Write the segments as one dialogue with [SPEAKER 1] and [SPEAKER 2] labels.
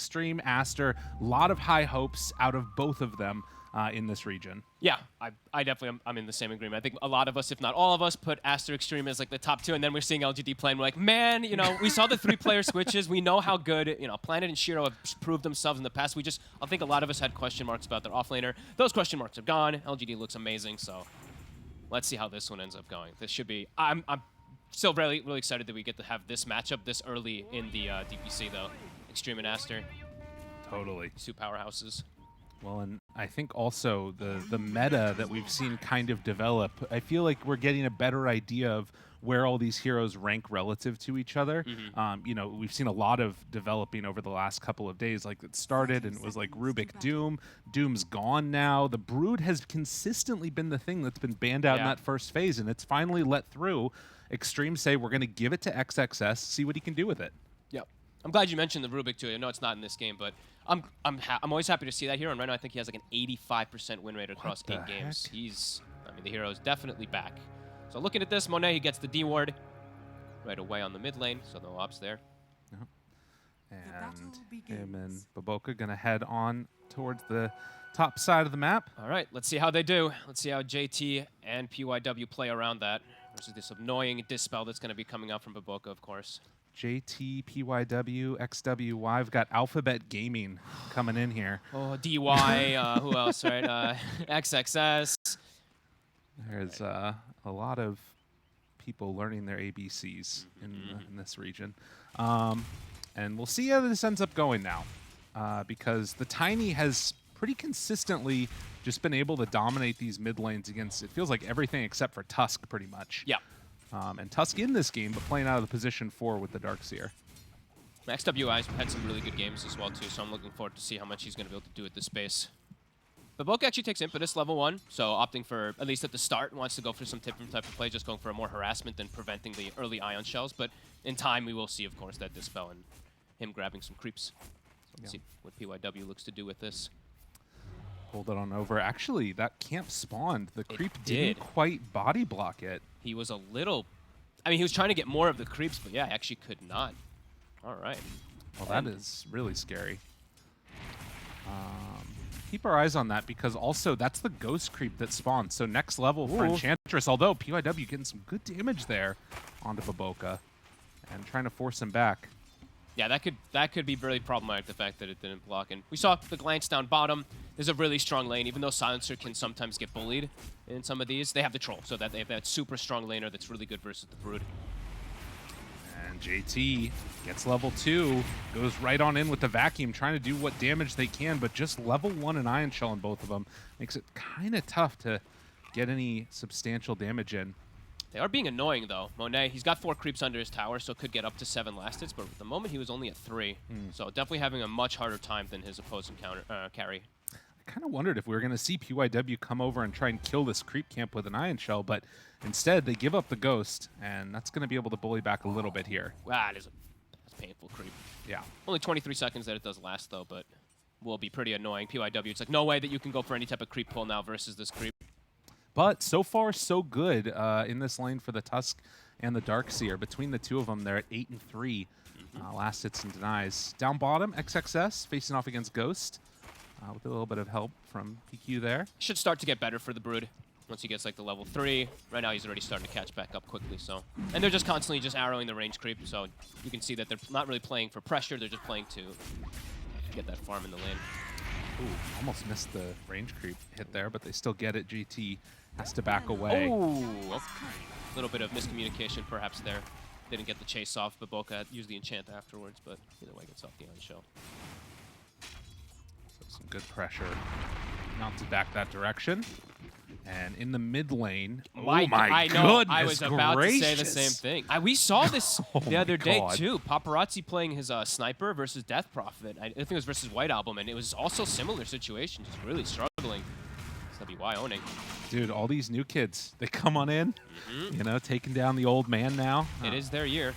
[SPEAKER 1] Xtreme, Aster, a lot of high hopes out of both of them in this region.
[SPEAKER 2] Yeah, I definitely I'm in the same agreement. I think a lot of us, if not all of us, put Aster Xtreme as like the top 2, and then we're seeing LGD playing. We're like, man, you know, we saw the 3-player switches. We know how good, you know, Planet and Shiro have proved themselves in the past. I think a lot of us had question marks about their offlaner. Those question marks are gone. LGD looks amazing, so let's see how this one ends up going. This should be. I'm still really excited that we get to have this matchup this early in the DPC though. Xtreme and Aster.
[SPEAKER 1] Totally.
[SPEAKER 2] 2 powerhouses.
[SPEAKER 1] Well, and I think also the meta that we've seen kind of develop, I feel like we're getting a better idea of where all these heroes rank relative to each other. You know, we've seen a lot of developing over the last couple of days. Like, it started and it was like Rubik Doom. Doom's gone now. The Brood has consistently been the thing that's been banned out in that first phase, and it's finally let through. Xtreme say we're going to give it to XXS, see what he can do with it.
[SPEAKER 2] Yep. I'm glad you mentioned the Rubik too. I know it's not in this game, but I'm always happy to see that hero. And right now I think he has like an 85% win rate across 8 games. I mean, the hero is definitely back. So looking at this, Monet, he gets the D ward right away on the mid lane, so no ops there.
[SPEAKER 1] And him and Baboka gonna head on towards the top side of the map.
[SPEAKER 2] All right, let's see how they do. Let's see how JT and PYW play around that versus this annoying dispel that's gonna be coming out from Baboka, of course.
[SPEAKER 1] JT, PYW, XWY. We've got Alphabet Gaming coming in here.
[SPEAKER 2] Oh, DY, who else, right? XXS.
[SPEAKER 1] There's a lot of people learning their ABCs in this region. And we'll see how this ends up going now, because the Tiny has pretty consistently just been able to dominate these mid lanes against, it feels like, everything except for Tusk, pretty much.
[SPEAKER 2] Yeah.
[SPEAKER 1] And Tusk in this game, but playing out of the position 4 with the Darkseer.
[SPEAKER 2] XWI's had some really good games as well, too, so I'm looking forward to see how much he's going to be able to do at this space. Baboka actually takes Impetus level 1, so opting for, at least at the start, wants to go for some different type of play, just going for a more harassment than preventing the early Ion Shells. But in time, we will see, of course, that Dispel and him grabbing some creeps. So let's see what PYW looks to do with this.
[SPEAKER 1] Hold it on over. Actually, that camp spawned. The creep didn't quite body block it.
[SPEAKER 2] He was a little... I mean, he was trying to get more of the creeps, but yeah, actually could not. All right.
[SPEAKER 1] Well, that is really scary. Keep our eyes on that, because also that's the ghost creep that spawns. So next level for Enchantress, although PYW getting some good damage there onto Baboka and trying to force him back.
[SPEAKER 2] Yeah, that could be really problematic, the fact that it didn't block. And we saw the glance down bottom. There's a really strong lane, even though Silencer can sometimes get bullied in some of these. They have the Troll, so that they have that super strong laner that's really good versus the Brood.
[SPEAKER 1] And JT gets level 2, goes right on in with the vacuum, trying to do what damage they can, but just level 1 and Ion Shell on both of them makes it kind of tough to get any substantial damage in.
[SPEAKER 2] They are being annoying, though. Monet, he's got 4 creeps under his tower, so could get up to 7 last hits, but at the moment he was only at 3. So definitely having a much harder time than his opposing carry.
[SPEAKER 1] I kind of wondered if we were going to see PYW come over and try and kill this creep camp with an Ion Shell, but instead they give up the Ghost, and that's going to be able to bully back a little bit here.
[SPEAKER 2] Wow, that's a painful creep.
[SPEAKER 1] Yeah.
[SPEAKER 2] Only 23 seconds that it does last, though, but will be pretty annoying. PYW, it's like no way that you can go for any type of creep pull now versus this creep.
[SPEAKER 1] But so far, so good in this lane for the Tusk and the Darkseer. Between the two of them, they're at 8 and 3. Last hits and denies. Down bottom, XXS facing off against Ghost with a little bit of help from PQ there.
[SPEAKER 2] Should start to get better for the Brood once he gets like the level 3. Right now, he's already starting to catch back up quickly. So, and they're just constantly just arrowing the range creep. So you can see that they're not really playing for pressure. They're just playing to get that farm in the lane.
[SPEAKER 1] Ooh, almost missed the range creep hit there, but they still get it. GT has to back away.
[SPEAKER 2] Oh, a little bit of miscommunication perhaps there. Didn't get the chase off. Baboka used the enchant afterwards, but either way gets off the Ion Shell.
[SPEAKER 1] So some good pressure mounted back that direction. And in the mid lane,
[SPEAKER 2] I know, I was about to say the same thing. We saw this the other day too. Paparazzi playing his sniper versus Death Prophet. I think it was versus White Album, and it was also a similar situation, just really struggling. SWY owning.
[SPEAKER 1] Dude, all these new kids, they come on in, you know, taking down the old man now.
[SPEAKER 2] It is their year.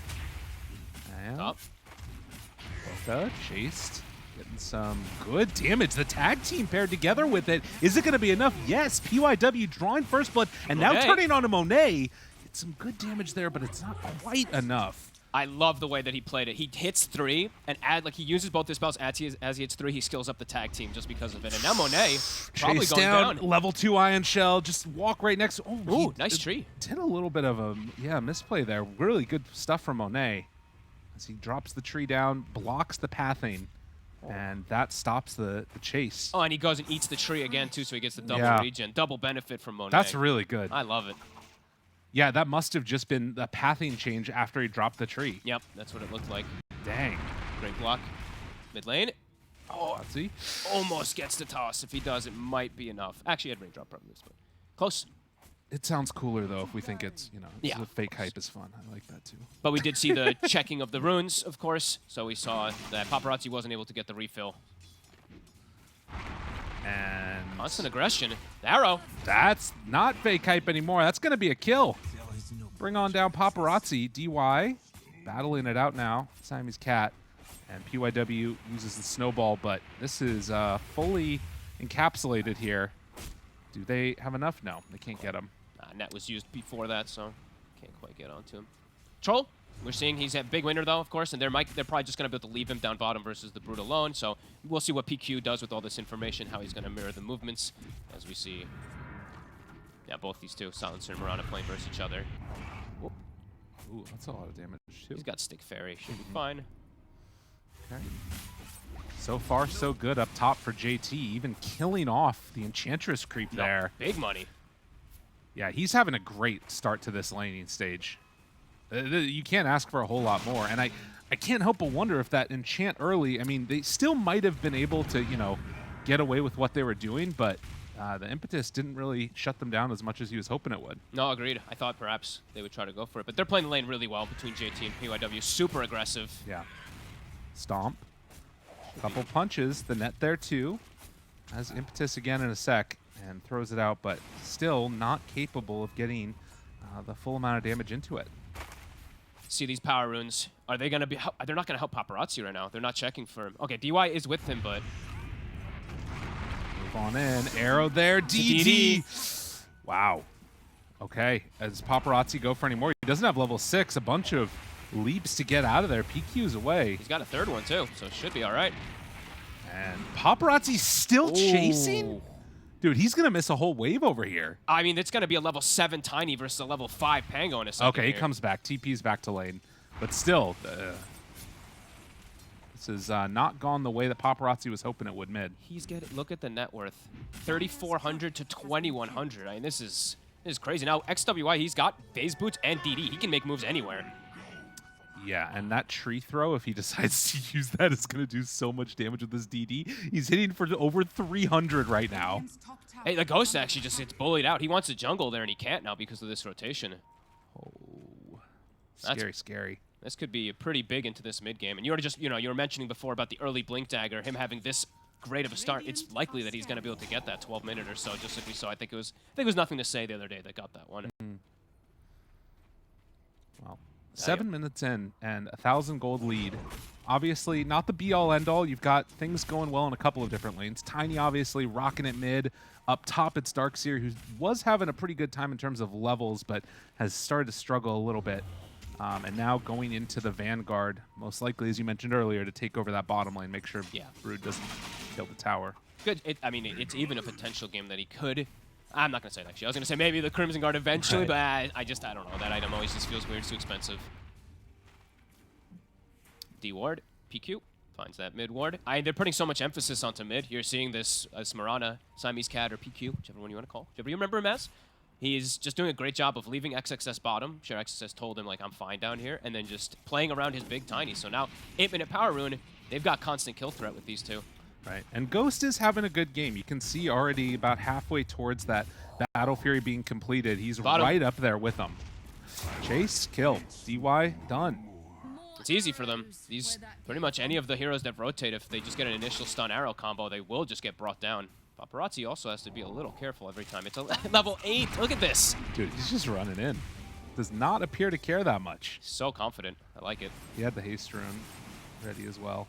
[SPEAKER 1] And Boca chased. Getting some good damage. The tag team paired together with it. Is it going to be enough? Yes. PYW drawing first blood and now turning on a Monet. It's some good damage there, but it's not quite enough.
[SPEAKER 2] I love the way that he played it. He hits 3 and he uses both his spells as he hits 3. He skills up the tag team just because of it. And now Monet probably
[SPEAKER 1] Chase
[SPEAKER 2] going down.
[SPEAKER 1] Level 2 Ion Shell. Just walk right next.
[SPEAKER 2] Ooh, nice tree.
[SPEAKER 1] Did a little bit of a misplay there. Really good stuff from Monet as he drops the tree down, blocks the pathing, and that stops the chase.
[SPEAKER 2] Oh, and he goes and eats the tree again too, so he gets the double regen, double benefit from Monet.
[SPEAKER 1] That's really good.
[SPEAKER 2] I love it.
[SPEAKER 1] Yeah, that must have just been the pathing change after he dropped the tree.
[SPEAKER 2] Yep, that's what it looked like.
[SPEAKER 1] Dang.
[SPEAKER 2] Great block. Mid lane.
[SPEAKER 1] Oh, see?
[SPEAKER 2] Almost gets the toss. If he does, it might be enough. Actually, he had raindrop probably, but close.
[SPEAKER 1] It sounds cooler, though, if we think it's,
[SPEAKER 2] Yeah,
[SPEAKER 1] the fake hype is fun. I like that, too.
[SPEAKER 2] But we did see the checking of the runes, of course, so we saw that Paparazzi wasn't able to get the refill.
[SPEAKER 1] And
[SPEAKER 2] constant aggression. The arrow.
[SPEAKER 1] That's not fake hype anymore. That's going to be a kill. Bring on down Paparazzi. DY battling it out now. Siamese Cat. And PYW uses the snowball, but this is fully encapsulated here. Do they have enough? No, they can't get him.
[SPEAKER 2] Net was used before that, so can't quite get onto him. Troll. We're seeing he's a big winner, though, of course, and they're probably just going to be able to leave him down bottom versus the Brute alone. So we'll see what PQ does with all this information, how he's going to mirror the movements, as we see, both these two, Silencer and Mirana, playing versus each other. Whoop.
[SPEAKER 1] Ooh, that's a lot of damage, too.
[SPEAKER 2] He's got Stick Fairy. Should be fine.
[SPEAKER 1] Okay. So far, so good up top for JT, even killing off the Enchantress creep there.
[SPEAKER 2] Big money.
[SPEAKER 1] Yeah, he's having a great start to this laning stage. You can't ask for a whole lot more. And I can't help but wonder if that enchant early, I mean, they still might have been able to, get away with what they were doing, but the impetus didn't really shut them down as much as he was hoping it would.
[SPEAKER 2] No, agreed. I thought perhaps they would try to go for it, but they're playing the lane really well between JT and PYW. Super aggressive.
[SPEAKER 1] Yeah. Stomp. Couple punches. The net there, too. Has impetus again in a sec and throws it out, but still not capable of getting the full amount of damage into it.
[SPEAKER 2] See these power runes. Are they going to be... They're not going to help Paparazzi right now. They're not checking for him. Okay, DY is with him, but...
[SPEAKER 1] Move on in. Arrow there. DD. Wow. Okay. As Paparazzi go for any more? He doesn't have level 6. A bunch of leaps to get out of there. PQ's away.
[SPEAKER 2] He's got a third one, too, so it should be all right.
[SPEAKER 1] And Paparazzi's still chasing? Dude, he's going to miss a whole wave over here.
[SPEAKER 2] I mean, it's going to be a level 7 Tiny versus a level 5 Pango in a second.
[SPEAKER 1] Okay, he comes back. TP's back to lane. But still, this is not gone the way that Paparazzi was hoping it would mid.
[SPEAKER 2] He's getting... Look at the net worth. 3,400 to 2,100. I mean, this is crazy. Now, XWI, he's got phase boots and DD. He can make moves anywhere.
[SPEAKER 1] Yeah, and that tree throw, if he decides to use that, is going to do so much damage with this DD. He's hitting for over 300 right now.
[SPEAKER 2] Hey, the Ghost actually just gets bullied out. He wants to jungle there, and he can't now because of this rotation.
[SPEAKER 1] Oh, scary, scary.
[SPEAKER 2] This could be pretty big into this mid game. And you were just, you were mentioning before about the early Blink Dagger, him having this great of a start. It's likely that he's going to be able to get that 12-minute or so, just like we saw. I think it was nothing to say the other day that got that one.
[SPEAKER 1] Well, 7 minutes in and 1,000 gold lead. Obviously, not the be-all, end-all. You've got things going well in a couple of different lanes. Tiny, obviously, rocking it mid. Up top, it's Darkseer, who was having a pretty good time in terms of levels, but has started to struggle a little bit. And now going into the Vanguard, most likely, as you mentioned earlier, to take over that bottom lane, make sure Brood doesn't kill the tower.
[SPEAKER 2] Good. I mean, it's even a potential game that he could... I'm not going to say it, actually. I was going to say maybe the Crimson Guard eventually, but I don't know. That item always just feels weird. It's too expensive. D-Ward, PQ, finds that mid-ward. They're putting so much emphasis onto mid. You're seeing this as Mirana, Siamese Cat, or PQ, whichever one you want to call. Whichever you remember him as. He's just doing a great job of leaving XXS bottom. Sure, XXS told him, like, I'm fine down here, and then just playing around his big Tiny. So now, 8-minute power rune, they've got constant kill threat with these two.
[SPEAKER 1] Right, and Ghost is having a good game. You can see already about halfway towards that Battle Fury being completed. He's right up there with them. Chase, kill. DY, done.
[SPEAKER 2] It's easy for them. These pretty much any of the heroes that rotate, if they just get an initial stun arrow combo, they will just get brought down. Paparazzi also has to be a little careful every time. It's a level 8. Look at this.
[SPEAKER 1] Dude, he's just running in. Does not appear to care that much.
[SPEAKER 2] So confident. I like it.
[SPEAKER 1] He had the haste rune ready as well.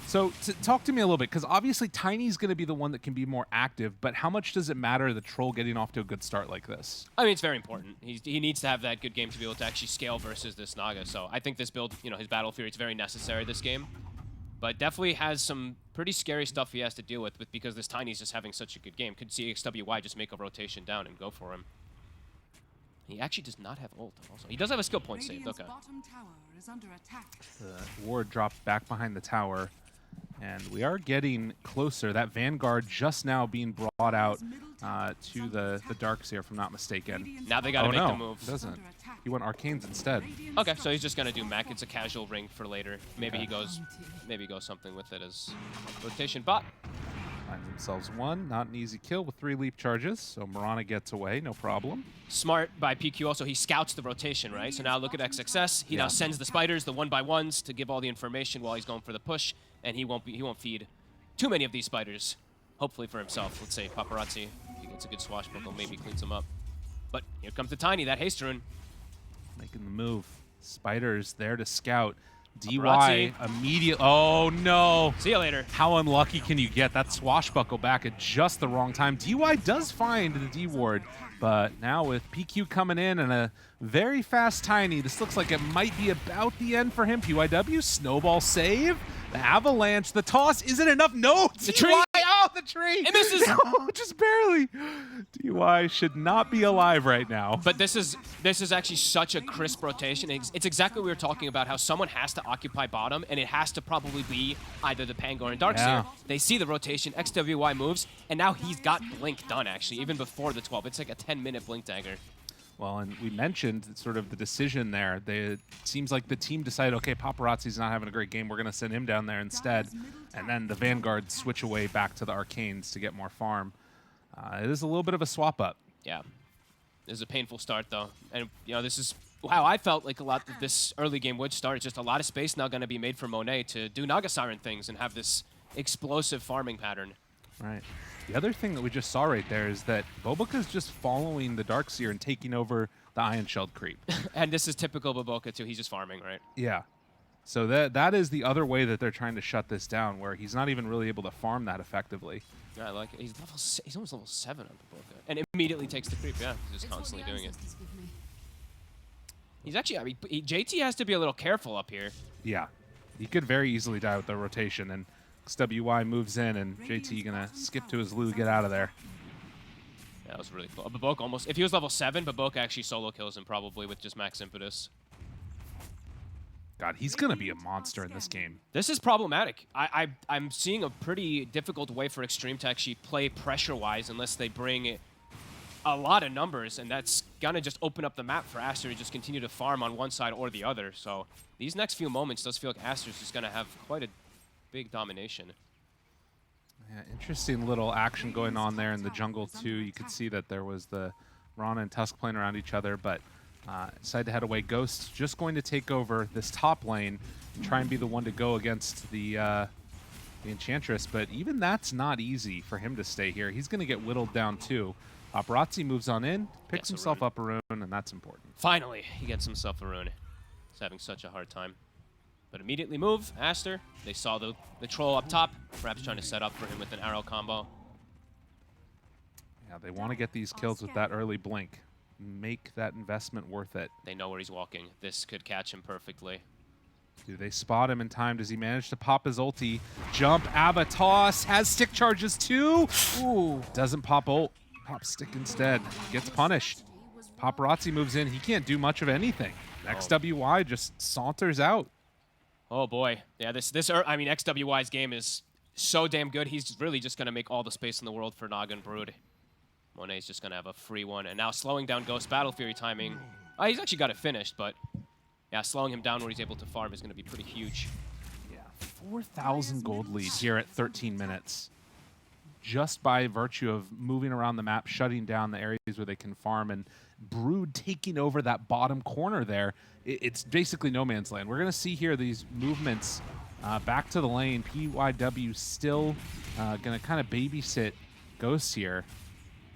[SPEAKER 1] So talk to me a little bit, because obviously Tiny's going to be the one that can be more active, but how much does it matter the Troll getting off to a good start like this?
[SPEAKER 2] I mean, it's very important. He needs to have that good game to be able to actually scale versus this Naga. So I think this build, his Battle Fury, it's very necessary this game. But definitely has some pretty scary stuff he has to deal with because this Tiny's just having such a good game. Could see XWY just make a rotation down and go for him. He actually does not have ult also. He does have a skill point saved, okay.
[SPEAKER 1] The ward dropped back behind the tower, and we are getting closer. That Vanguard just now being brought out to the Darkseer, if I'm not mistaken.
[SPEAKER 2] Now they gotta make the move.
[SPEAKER 1] He doesn't. He went Arcanes instead.
[SPEAKER 2] Okay, so he's just gonna do Mech. It's a casual ring for later. Maybe he goes something with it as rotation bot.
[SPEAKER 1] Find themselves one. Not an easy kill with 3 leap charges, so Mirana gets away, no problem.
[SPEAKER 2] Smart by PQ also. He scouts the rotation, right? So now look at XXS. He now sends the spiders, the 1x1s, to give all the information while he's going for the push, and he won't feed too many of these spiders. Hopefully for himself. Let's say Paparazzi. If he gets a good swashbuckle, maybe cleans him up. But here comes the Tiny, that haste rune.
[SPEAKER 1] Making the move. Spiders there to scout.
[SPEAKER 2] Paparazzi.
[SPEAKER 1] DY immediate. Oh no!
[SPEAKER 2] See you later.
[SPEAKER 1] How unlucky can you get? That swashbuckle back at just the wrong time. DY does find the D ward, but now with PQ coming in and a very fast Tiny, this looks like it might be about the end for him. PYW, snowball save, the avalanche, the toss. Is it enough? No!
[SPEAKER 2] The tree!
[SPEAKER 1] Oh, the tree!
[SPEAKER 2] It misses!
[SPEAKER 1] No, just barely. DY should not be alive right now.
[SPEAKER 2] But this is actually such a crisp rotation. It's exactly what we were talking about, how someone has to occupy bottom, and it has to probably be either the Pangor and Darkseer.
[SPEAKER 1] Yeah.
[SPEAKER 2] They see the rotation, XWY moves, and now he's got Blink done, actually, even before the 12. It's like a 10-minute Blink dagger.
[SPEAKER 1] Well, and we mentioned sort of the decision there. It seems like the team decided, okay, Paparazzi's not having a great game. We're going to send him down there instead. And then the Vanguard switch away back to the Arcanes to get more farm. It is a little bit of a swap up.
[SPEAKER 2] Yeah. This is a painful start, though. And, this is how I felt like a lot of this early game would start. It's just a lot of space now going to be made for Monet to do Naga Siren things and have this explosive farming pattern.
[SPEAKER 1] Right. The other thing that we just saw right there is that Boboka's just following the Darkseer and taking over the Ion Shelled creep.
[SPEAKER 2] And this is typical Boboka, too. He's just farming, right?
[SPEAKER 1] Yeah. So that is the other way that they're trying to shut this down, where he's not even really able to farm that effectively.
[SPEAKER 2] Yeah, I like it. He's almost level 7 on Boboka. And immediately takes the creep, yeah. He's just constantly doing it. He's actually, I mean, JT has to be a little careful up here.
[SPEAKER 1] Yeah. He could very easily die with the rotation, and XWY moves in, and JT gonna skip to his Lou, get out of there.
[SPEAKER 2] Yeah, that was really cool. Boboka almost, if he was level 7, Boboka actually solo kills him probably with just max impetus.
[SPEAKER 1] God, he's gonna be a monster in this game.
[SPEAKER 2] This is problematic. I'm seeing a pretty difficult way for Xtreme to actually play pressure-wise unless they bring a lot of numbers, and that's gonna just open up the map for Aster to just continue to farm on one side or the other. So these next few moments does feel like Aster's just gonna have quite a big domination.
[SPEAKER 1] Yeah, interesting little action going on there in the jungle too. You could see that there was the Rana and Tusk playing around each other, but decided to head away. Ghost just going to take over this top lane and try and be the one to go against the Enchantress, but even that's not easy for him to stay here. He's going to get whittled down too. Paparazzi moves on in, picks himself up a rune, and that's important.
[SPEAKER 2] Finally, he gets himself a rune. He's having such a hard time. But immediately move, Aster. They saw the troll up top, perhaps trying to set up for him with an arrow combo.
[SPEAKER 1] Yeah, they want to get these kills with that early blink. Make that investment worth it.
[SPEAKER 2] They know where he's walking. This could catch him perfectly.
[SPEAKER 1] Do they spot him in time? Does he manage to pop his ulti? Jump, Abba, toss, has stick charges too. Ooh, doesn't pop ult. Pop stick instead. Gets punished. Paparazzi moves in. He can't do much of anything. XWY just saunters out.
[SPEAKER 2] Oh boy. Yeah, I mean, XWY's game is so damn good. He's really just going to make all the space in the world for Naga and Brood. Monet's just going to have a free one. And now slowing down Ghost Battle Fury timing. He's actually got it finished, but yeah, slowing him down where he's able to farm is going to be pretty huge.
[SPEAKER 1] Yeah, 4,000 gold lead here at 13 minutes. Just by virtue of moving around the map, shutting down the areas where they can farm, and Brood taking over that bottom corner there. It's basically no man's land. We're going to see here these movements back to the lane. PYW still going to kind of babysit Ghosts here.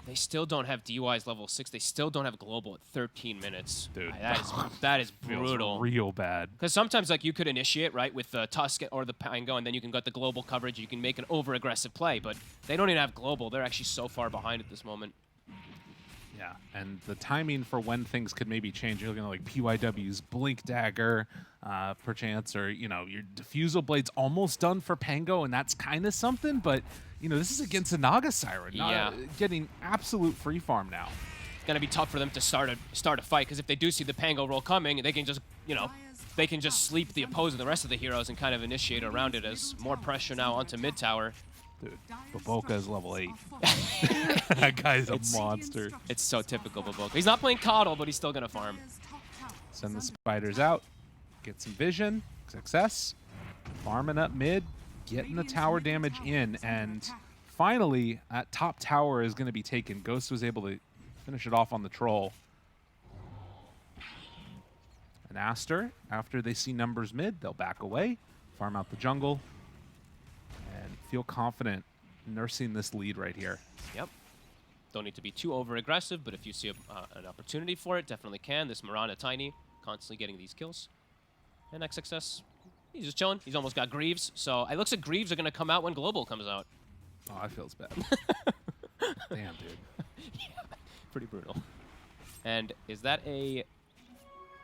[SPEAKER 2] They still don't have DY's level 6. They still don't have global at 13 minutes.
[SPEAKER 1] Dude,
[SPEAKER 2] that is brutal.
[SPEAKER 1] Feels real bad.
[SPEAKER 2] Because sometimes like you could initiate right with the Tusk or the Pango, and then you can get the global coverage. You can make an over-aggressive play, but they don't even have global. They're actually so far behind at this moment.
[SPEAKER 1] Yeah, and the timing for when things could maybe change, you're looking at like PYW's Blink Dagger, perchance, or, you know, your Diffusal Blade's almost done for Pango, and that's kind of something, but, you know, this is against a Naga Siren, getting absolute free farm now.
[SPEAKER 2] It's going to be tough for them to start a fight, because if they do see the Pango roll coming, they can just, you know, they can just sleep the opposing, the rest of the heroes, and kind of initiate around it as more pressure now onto mid tower.
[SPEAKER 1] Dude, Baboka is level 8. That guy's a monster.
[SPEAKER 2] It's so typical Baboka. He's not playing Coddle, but he's still going to farm.
[SPEAKER 1] Send the spiders out. Get some vision. Success. Farming up mid. Getting the tower damage in. And finally, that top tower is going to be taken. Ghost was able to finish it off on the troll. And Aster, after they see numbers mid, they'll back away. Farm out the jungle. And feel confident nursing this lead right here.
[SPEAKER 2] Yep. Don't need to be too over-aggressive, but if you see an opportunity for it, definitely can. This Mirana Tiny, constantly getting these kills. And XXS, he's just chilling. He's almost got Greaves, so it looks like Greaves are going to come out when Global comes out.
[SPEAKER 1] Oh, that feels bad. Damn, dude.
[SPEAKER 2] Yeah, pretty brutal. And is that a...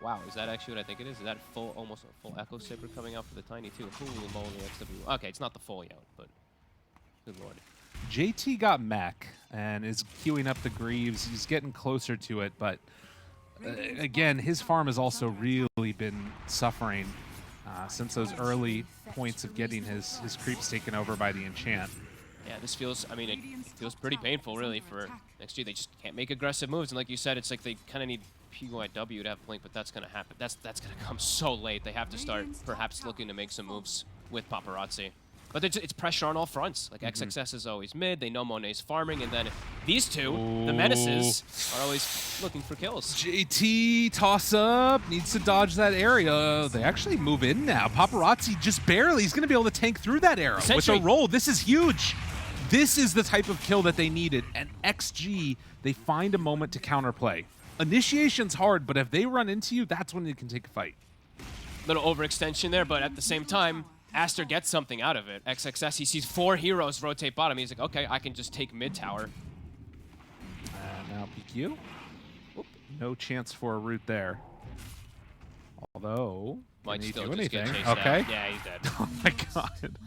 [SPEAKER 2] Wow, is that actually what I think it is? Is that full, almost a full Echo Saber coming out for the Tiny too? Holy moly, XW. Okay, it's not the full yet, but good lord.
[SPEAKER 1] JT got mech and is queuing up the Greaves. He's getting closer to it, but again, his farm has also really been suffering since those early points of getting his creeps taken over by the enchant.
[SPEAKER 2] Yeah, this feels, I mean, it feels pretty painful, really, for XG. They just can't make aggressive moves, and like you said, it's like they kind of need PYW to have Blink, but that's going to happen. That's going to come so late. They have to start perhaps looking to make some moves with Paparazzi. But it's pressure on all fronts. Like XXS is always mid. They know Monet's farming, and then these two, the Menaces, are always looking for kills.
[SPEAKER 1] JT toss up, needs to dodge that area. They actually move in now. Paparazzi just barely. He's going to be able to tank through that arrow with a roll. This is huge. This is the type of kill that they needed. And XG, they find a moment to counterplay. Initiation's hard, but if they run into you, that's when you can take a fight.
[SPEAKER 2] Little overextension there, but at the same time, Aster gets something out of it. XXS, he sees 4 heroes rotate bottom. He's like, okay, I can just take mid tower.
[SPEAKER 1] Now PQ. Oop, no chance for a root there. Although,
[SPEAKER 2] might
[SPEAKER 1] can he
[SPEAKER 2] still
[SPEAKER 1] do
[SPEAKER 2] just
[SPEAKER 1] anything?
[SPEAKER 2] get chased
[SPEAKER 1] Okay.
[SPEAKER 2] out. Yeah, he's dead.
[SPEAKER 1] Oh my god.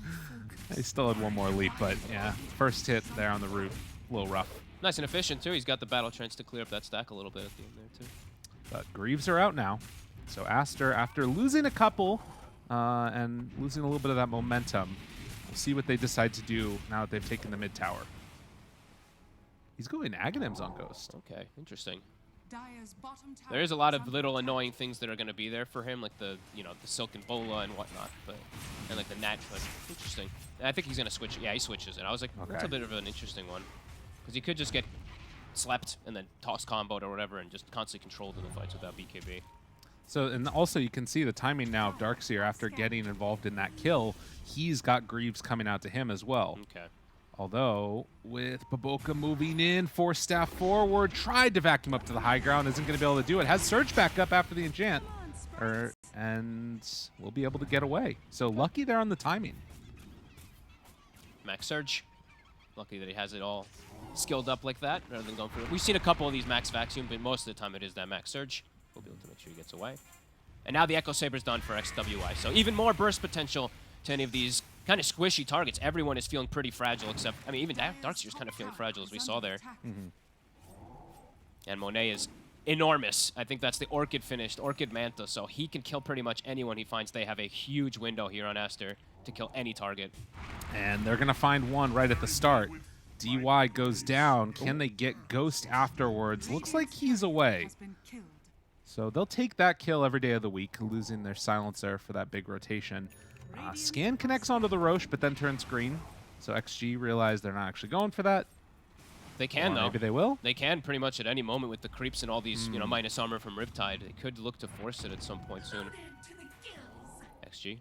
[SPEAKER 1] He still had one more leap, but yeah, first hit there on the root, a little rough.
[SPEAKER 2] Nice and efficient, too. He's got the battle trench to clear up that stack a little bit at the end there, too.
[SPEAKER 1] But Greaves are out now. So Aster, after losing a couple and losing a little bit of that momentum, we'll see what they decide to do now that they've taken the mid tower. He's going Aghanims on Ghost.
[SPEAKER 2] Okay, interesting. There is a lot of little annoying things that are going to be there for him, like the, you know, the Silken Bola and whatnot, but and like the Nat, but interesting. I think he's going to switch. Yeah, he switches it. I was like, that's a bit of an interesting one. Because he could just get slept and then toss comboed or whatever and just constantly controlled in the fights without BKB.
[SPEAKER 1] So, and also you can see the timing now of Darkseer after getting involved in that kill. He's got Greaves coming out to him as well.
[SPEAKER 2] Okay.
[SPEAKER 1] Although, with Baboka moving in, force staff forward, tried to vacuum up to the high ground, isn't going to be able to do it. Has Surge back up after the enchant, and will be able to get away. So lucky there on the timing.
[SPEAKER 2] Max Surge. Lucky that he has it all skilled up like that, rather than going for it. We've seen a couple of these Max Vacuum, but most of the time it is that Max Surge. We'll be able to make sure he gets away. And now the Echo Saber's done for XWI, so even more burst potential to any of these kind of squishy targets. Everyone is feeling pretty fragile, except, I mean, even Darkseer's kind of feeling fragile, as we saw there. And Monet is enormous. I think that's the Orchid finished, Orchid Manta, so he can kill pretty much anyone he finds. They have a huge window here on Aster to kill any target.
[SPEAKER 1] And they're going to find one right at the start. DY goes down. Can they get Ghost afterwards? Looks like he's away. So they'll take that kill every day of the week, losing their silencer for that big rotation. Scan connects onto the Roche, but then turns green. So XG realize they're not actually going for that.
[SPEAKER 2] They can, though.
[SPEAKER 1] Maybe they will.
[SPEAKER 2] They can pretty much at any moment with the creeps and all these, you know, minus armor from Riptide. They could look to force it at some point soon. XG.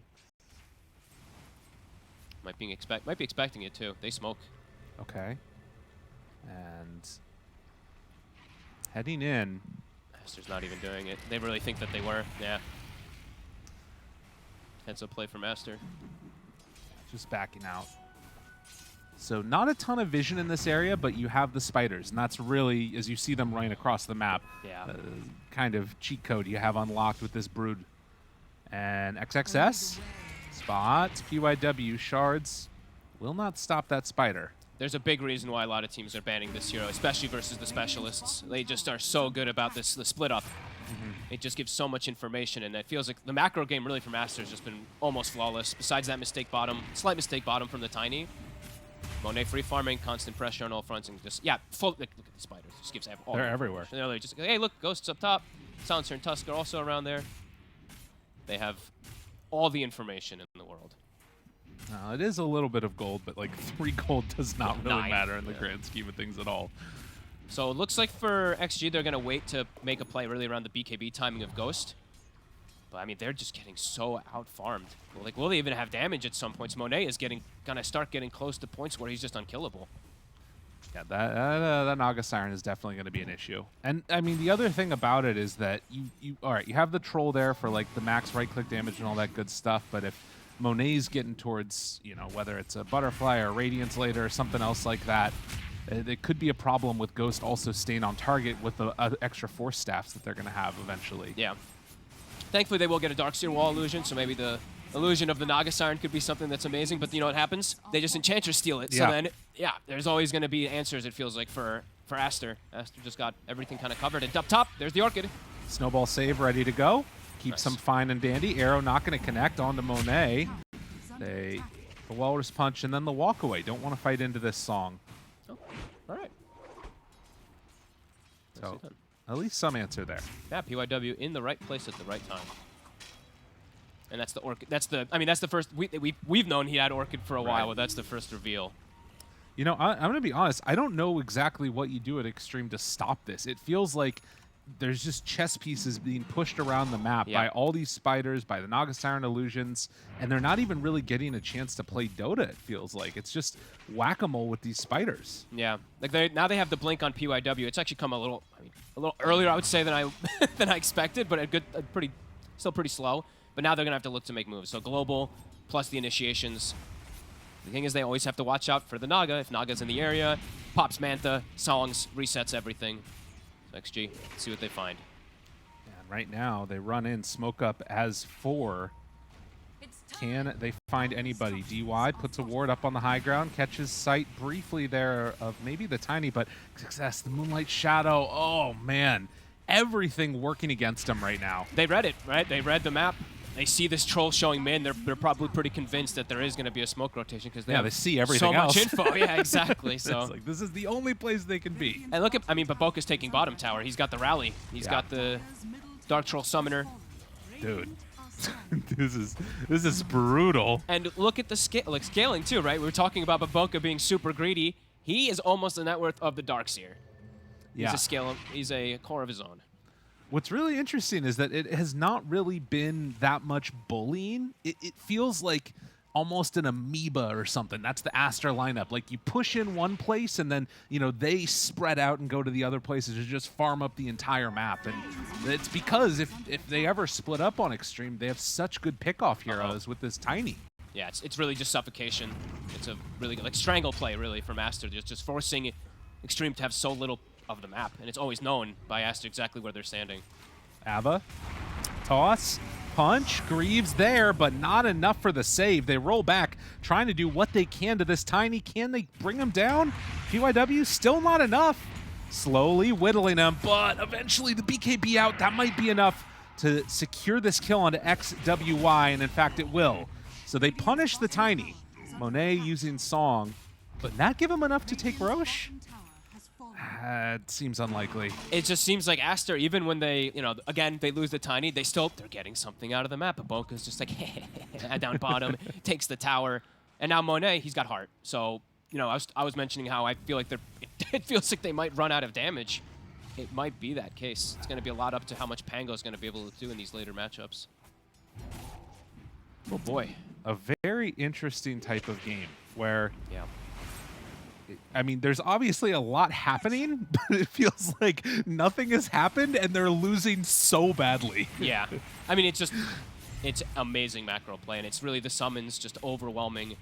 [SPEAKER 2] Might be expecting it, too. They smoke.
[SPEAKER 1] Okay. And Heading in.
[SPEAKER 2] Aster's not even doing it. They really think that they were. Yeah. Heads up play from Aster.
[SPEAKER 1] Just backing out. So not a ton of vision in this area, but you have the spiders, and that's really, as you see them running across the map,
[SPEAKER 2] Yeah.
[SPEAKER 1] kind of cheat code you have unlocked with this brood. And XXS spots PYW shards will not stop that spider.
[SPEAKER 2] There's a big reason why a lot of teams are banning this hero, especially versus the specialists. They just are so good about this, the split up. It just gives so much information, and it feels like the macro game really from Aster has just been almost flawless. Besides that mistake bottom, slight mistake bottom from the Tiny. Monet free farming, constant pressure on all fronts, and just, yeah, full, look at the spiders. Just gives all
[SPEAKER 1] They're everywhere.
[SPEAKER 2] They're literally just, hey, look, Ghosts up top. Silencer and Tusk are also around there. They have all the information in the world.
[SPEAKER 1] It is a little bit of gold, but like 3 gold does not really
[SPEAKER 2] 9.
[SPEAKER 1] matter in the grand scheme of things at all.
[SPEAKER 2] So it looks like for XG, they're going to wait to make a play really around the BKB timing of Ghost. But I mean, they're just getting so out-farmed. Like, will they even have damage at some points? Monet is gonna start getting close to points where he's just unkillable.
[SPEAKER 1] Yeah, that Naga Siren is definitely going to be an issue. And I mean, the other thing about it is that you have the troll there for like the max right-click damage and all that good stuff. But if Monet's getting towards, you know, whether it's a butterfly or a radiance later or something else like that, it could be a problem with Ghost also staying on target with the extra force staffs that they're going to have eventually.
[SPEAKER 2] Yeah. Thankfully, they will get a Darkseer wall illusion, so maybe the illusion of the Naga Siren could be something that's amazing. But you know what happens? They just Enchantress steal it.
[SPEAKER 1] Yeah.
[SPEAKER 2] So then, yeah, there's always going to be answers, it feels like, for Aster. Aster just got everything kind of covered. And up top, there's the Orchid.
[SPEAKER 1] Snowball save ready to go. Keeps
[SPEAKER 2] Nice.
[SPEAKER 1] them fine and dandy. Arrow not going to connect onto Monet. The Walrus Punch and then the walk away. Don't want to fight into this song.
[SPEAKER 2] Oh, all right.
[SPEAKER 1] So at least some answer there.
[SPEAKER 2] Yeah, PYW in the right place at the right time. And that's the Orchid. That's the first. We've known he had Orchid for a while, but that's the first reveal.
[SPEAKER 1] You know, I'm going to be honest. I don't know exactly what you do at Xtreme to stop this. It feels like there's just chess pieces being pushed around the map by all these spiders, by the Naga Siren illusions, and they're not even really getting a chance to play Dota, it feels like. It's just whack-a-mole with these spiders.
[SPEAKER 2] Yeah, like now they have the blink on PYW. It's actually come a little earlier, I would say, than I expected, but still pretty slow. But now they're gonna have to look to make moves. So global plus the initiations. The thing is, they always have to watch out for the Naga. If Naga's in the area, pops Mantha, songs, resets everything. So XG, let's see what they find.
[SPEAKER 1] And right now, they run in, smoke up as 4. Can they find anybody? DY puts a ward up on the high ground, catches sight briefly there of maybe the Tiny, but success, the Moonlight Shadow. Oh, man. Everything working against them right now.
[SPEAKER 2] They read it, right? They read the map. They see this troll showing mid, and they're probably pretty convinced that there is going to be a smoke rotation because they
[SPEAKER 1] see everything
[SPEAKER 2] so
[SPEAKER 1] else.
[SPEAKER 2] much info. Yeah, exactly. So
[SPEAKER 1] it's like, this is the only place they can be.
[SPEAKER 2] and look at, I mean, but Boka's taking bottom tower. He's got the rally. He's got the Dark Troll Summoner.
[SPEAKER 1] Dude, this is brutal.
[SPEAKER 2] And look at the scaling too, right? We were talking about Boka being super greedy. He is almost the net worth of the Darkseer.
[SPEAKER 1] Yeah.
[SPEAKER 2] He's a core of his own.
[SPEAKER 1] What's really interesting is that it has not really been that much bullying. It feels like almost an amoeba or something. That's the Aster lineup. Like, you push in one place and then, you know, they spread out and go to the other places to just farm up the entire map. And it's because if they ever split up on Xtreme, they have such good pickoff heroes with this Tiny.
[SPEAKER 2] Yeah, it's really just suffocation. It's a really good, like, strangle play, really, from Aster. Just forcing Xtreme to have so little of the map, and it's always known by Aster exactly where they're standing.
[SPEAKER 1] Ava, toss, punch, Greaves there, but not enough for the save. They roll back, trying to do what they can to this Tiny. Can they bring him down? PYW, still not enough. Slowly whittling him, but eventually the BKB out. That might be enough to secure this kill onto XWY, and in fact it will. So they punish the Tiny. Monet using Song, but not give him enough to take Roche? It seems unlikely.
[SPEAKER 2] It just seems like Aster, even when they, you know, again, they lose the Tiny, they're getting something out of the map. Boka's just like, down bottom, takes the tower. And now Monet, he's got heart. So, you know, I was mentioning how I feel like it feels like they might run out of damage. It might be that case. It's going to be a lot up to how much Pango's going to be able to do in these later matchups. Oh boy.
[SPEAKER 1] A very interesting type of game where
[SPEAKER 2] Yeah.
[SPEAKER 1] I mean, there's obviously a lot happening, but it feels like nothing has happened and they're losing so badly.
[SPEAKER 2] Yeah. I mean, it's amazing macro play, and it's really the summons just overwhelming.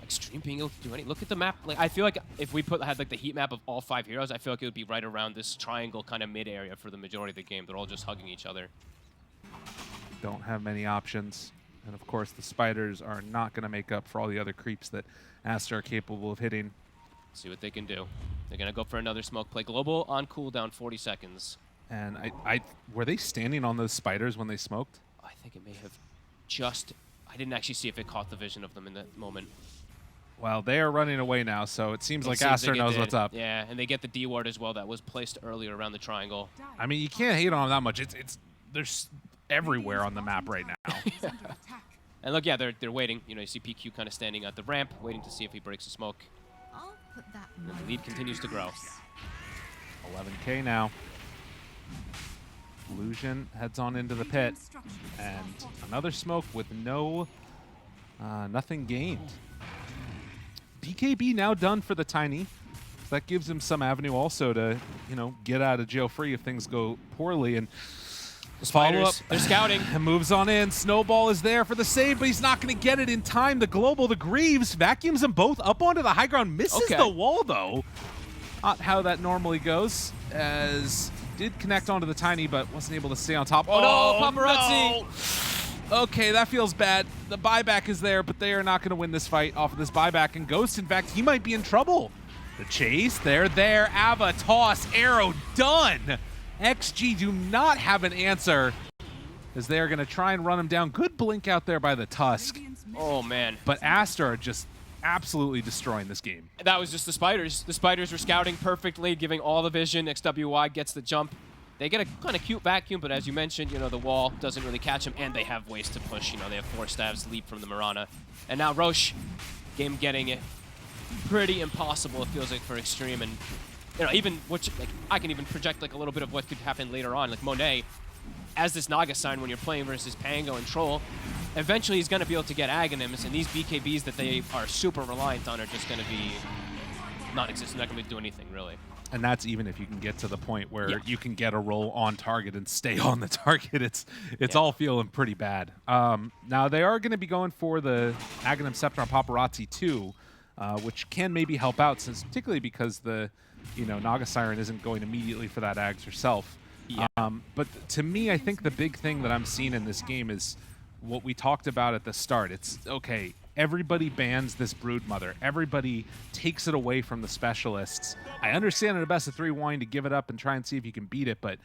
[SPEAKER 2] Xtreme being able to do anything. Look at the map. Like, I feel like if we had like the heat map of all 5 heroes, I feel like it would be right around this triangle kind of mid area for the majority of the game. They're all just hugging each other.
[SPEAKER 1] Don't have many options. And of course, the spiders are not going to make up for all the other creeps that Aster are capable of hitting.
[SPEAKER 2] See what they can do. They're going to go for another smoke play. Global on cooldown, 40 seconds.
[SPEAKER 1] And were they standing on those spiders when they smoked?
[SPEAKER 2] I think it may have just... I didn't actually see if it caught the vision of them in that moment.
[SPEAKER 1] Well, they are running away now, so it seems like Aster knows what's up.
[SPEAKER 2] Yeah, and they get the D ward as well that was placed earlier around the triangle.
[SPEAKER 1] I mean, you can't hate on them that much. There's everywhere on the map right now.
[SPEAKER 2] Yeah. And look, yeah, they're waiting. You know, you see PQ kind of standing at the ramp, waiting to see if he breaks the smoke. And the lead continues to grow.
[SPEAKER 1] 11K now. Illusion heads on into the pit, and another smoke with nothing gained. BKB now done for the Tiny. So that gives him some avenue also to, you know, get out of jail free if things go poorly. And
[SPEAKER 2] the Spiders, they're scouting.
[SPEAKER 1] Moves on in. Snowball is there for the save, but he's not going to get it in time. The Global, the Greaves, vacuums them both up onto the high ground. Misses the wall, though. Not how that normally goes, as did connect onto the Tiny, but wasn't able to stay on top.
[SPEAKER 2] Oh no, Paparazzi!
[SPEAKER 1] No. Okay, that feels bad. The buyback is there, but they are not going to win this fight off of this buyback. And Ghost, in fact, he might be in trouble. The chase, they're there. Ava, toss, arrow, done. XG do not have an answer, as they're going to try and run him down. Good blink out there by the Tusk.
[SPEAKER 2] Oh, man.
[SPEAKER 1] But Aster are just absolutely destroying this game.
[SPEAKER 2] That was just the Spiders. The Spiders were scouting perfectly, giving all the vision. XWY gets the jump. They get a kind of cute vacuum, but as you mentioned, you know, the wall doesn't really catch them, and they have ways to push. You know, they have 4 stabs, leap from the Mirana. And now Roche, game getting it pretty impossible, it feels like, for Xtreme. And, you know, even, like, I can even project, like, a little bit of what could happen later on. Like, Monet, as this Naga sign when you're playing versus Pango and Troll, eventually he's going to be able to get Aghanims, and these BKBs that they are super reliant on are just going to be non-existent. Not going to do anything, really.
[SPEAKER 1] And that's even if you can get to the point where you can get a roll on target and stay on the target. It's all feeling pretty bad. Now, they are going to be going for the Aghanim Scepter on Paparazzi too, which can maybe help out, since particularly because the Naga Siren isn't going immediately for that Ags herself.
[SPEAKER 2] Yeah.
[SPEAKER 1] But to me, I think the big thing that I'm seeing in this game is what we talked about at the start. It's, okay, everybody bans this Broodmother. Everybody takes it away from the specialists. I understand in a best of 3 wanting to give it up and try and see if you can beat it, but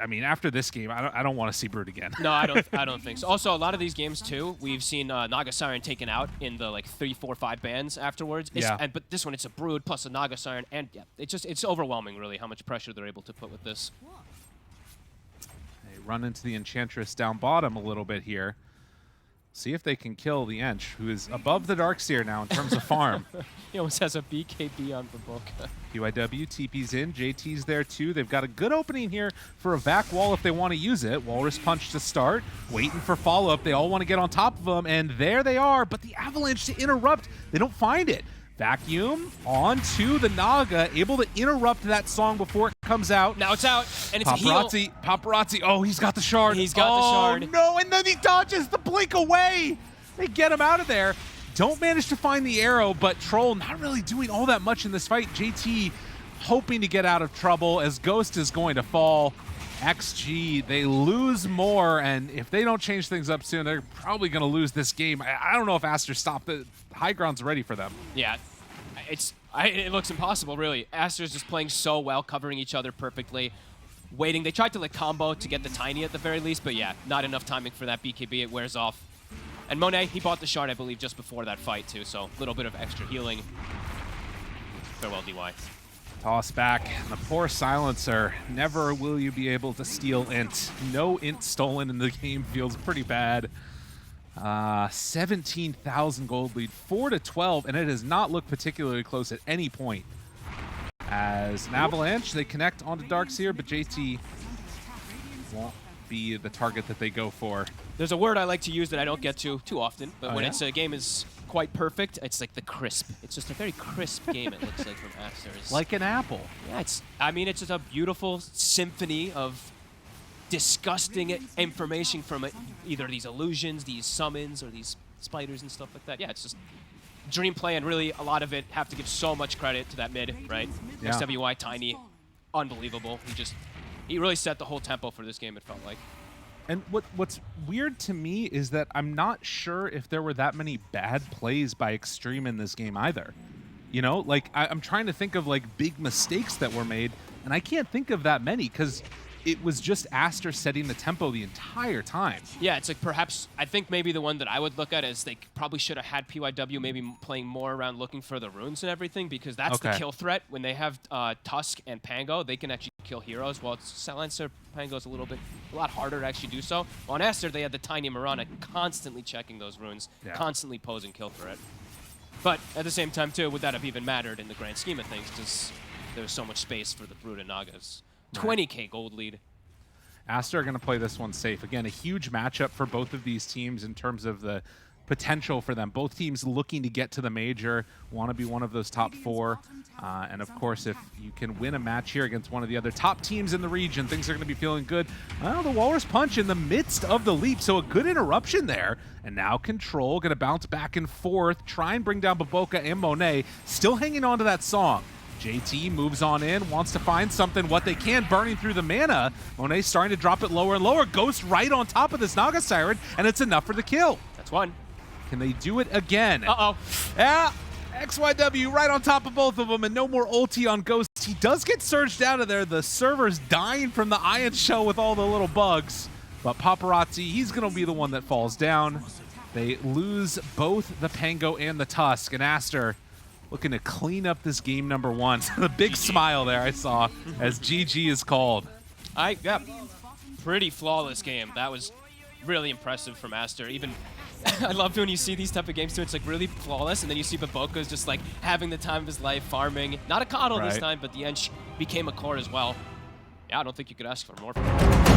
[SPEAKER 1] I mean, after this game, I don't want to see Brood again.
[SPEAKER 2] No, I don't think so. Also, a lot of these games too, we've seen Naga Siren taken out in the like 3, 4, 5 bans afterwards. But this one, it's a Brood plus a Naga Siren, and it's overwhelming really how much pressure they're able to put with this.
[SPEAKER 1] They run into the Enchantress down bottom a little bit here. See if they can kill the Ench, who is above the Darkseer now in terms of farm.
[SPEAKER 2] He almost has a BKB on the book.
[SPEAKER 1] PYW, TP's in, JT's there too. They've got a good opening here for a vac wall if they want to use it. Walrus Punch to start, waiting for follow-up. They all want to get on top of them, and there they are, but the Avalanche to interrupt, they don't find it. Vacuum onto the Naga, able to interrupt that song before it comes out.
[SPEAKER 2] Now it's out, and it's
[SPEAKER 1] Paparazzi,
[SPEAKER 2] a heal.
[SPEAKER 1] Paparazzi, oh, he's got the shard.
[SPEAKER 2] He's got the shard.
[SPEAKER 1] Oh, no, and then he dodges the blink away. They get him out of there. Don't manage to find the arrow, but Troll not really doing all that much in this fight. JT hoping to get out of trouble as Ghost is going to fall. XG, they lose more, and if they don't change things up soon, they're probably going to lose this game. I don't know if Aster stopped. The high ground's ready for them.
[SPEAKER 2] Yeah, it looks impossible, really. Aster's just playing so well, covering each other perfectly, waiting. They tried to like combo to get the Tiny at the very least, but yeah, not enough timing for that BKB. It wears off. And Monet, he bought the shard, I believe, just before that fight, too, so a little bit of extra healing. Farewell, DY.
[SPEAKER 1] Toss back. The poor Silencer. Never will you be able to steal int. No int stolen in the game feels pretty bad. 17,000 gold lead, 4-12, and it does not look particularly close at any point. As an Avalanche, they connect onto Darkseer, but JT won't be the target that they go for.
[SPEAKER 2] There's a word I like to use that I don't get to too often, but when
[SPEAKER 1] yeah?
[SPEAKER 2] it's a game is quite perfect. It's like the crisp. It's just a very crisp game, it looks like, from Aster.Aries.
[SPEAKER 1] Like an apple.
[SPEAKER 2] Yeah, I mean, it's just a beautiful symphony of disgusting information from either these illusions, these summons, or these spiders and stuff like that. Yeah, it's just dream play, and really a lot of it have to give so much credit to that mid, right?
[SPEAKER 1] Yeah.
[SPEAKER 2] XWY, Tiny, unbelievable. He really set the whole tempo for this game, it felt like.
[SPEAKER 1] And what's weird to me is that I'm not sure if there were that many bad plays by Xtreme in this game either. You know, like I'm trying to think of like big mistakes that were made, and I can't think of that many because it was just Aster setting the tempo the entire time.
[SPEAKER 2] Yeah, it's like perhaps, I think maybe the one that I would look at is they probably should have had PYW maybe playing more around looking for the runes and everything, because that's the kill threat. When they have Tusk and Pango, they can actually kill heroes, while Silencer, Pango's a lot harder to actually do so. On Aster, they had the Tiny Mirana constantly checking those runes, constantly posing kill threat. But at the same time, too, would that have even mattered in the grand scheme of things, because there was so much space for the Brood and Nagas. 20k gold lead.
[SPEAKER 1] Aster are going to play this one safe. Again, a huge matchup for both of these teams in terms of the potential for them. Both teams looking to get to the major, want to be one of those top 4. And of course, if you can win a match here against one of the other top teams in the region, things are going to be feeling good. Well, the Walrus Punch in the midst of the leap, so a good interruption there. And now Control going to bounce back and forth, try and bring down Baboka and Monet, still hanging on to that song. JT moves on in, wants to find something, what they can, burning through the mana. Monet starting to drop it lower and lower. Ghost right on top of this Naga Siren, and it's enough for the kill.
[SPEAKER 2] That's one.
[SPEAKER 1] Can they do it again?
[SPEAKER 2] Uh-oh.
[SPEAKER 1] Yeah, XYW right on top of both of them, and no more ulti on Ghost. He does get surged out of there. The server's dying from the Ion Shell with all the little bugs. But Paparazzi, he's going to be the one that falls down. They lose both the Pango and the Tusk, and Aster looking to clean up this game number 1. The big smile there I saw as GG is called.
[SPEAKER 2] Yeah, pretty flawless game. That was really impressive from Aster. Even I love when you see these type of games too. It's like really flawless, and then you see Baboka's just like having the time of his life, farming. Not a coddle this time, but the Ench became a core as well. Yeah, I don't think you could ask for more from him.